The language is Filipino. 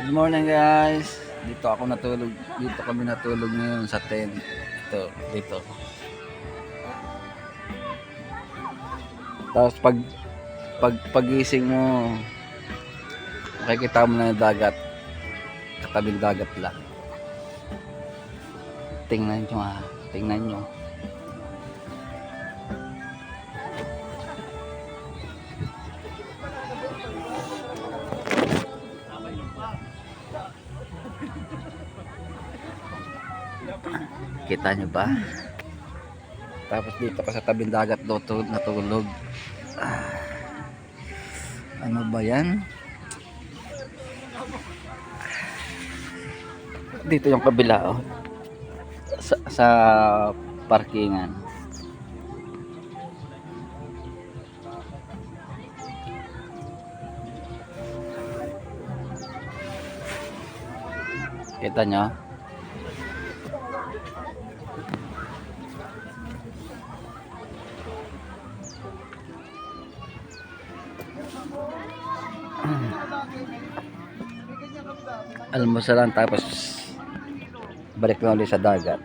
Good morning guys. Dito ako natulog. Dito kami natulog ngayon sa tent. Dito. Tapos pagising mo, makikita mo na yung dagat. Katabing dagat lang. Tingnan nyo ha. Tingnan nyo. Kita nyo ba? Tapos dito ka sa tabing dagat natulog. Ano ba yan? Dito yung kabila oh. Sa parkingan. Kita nyo? Almusalan tapos balik na ulit sa dagat.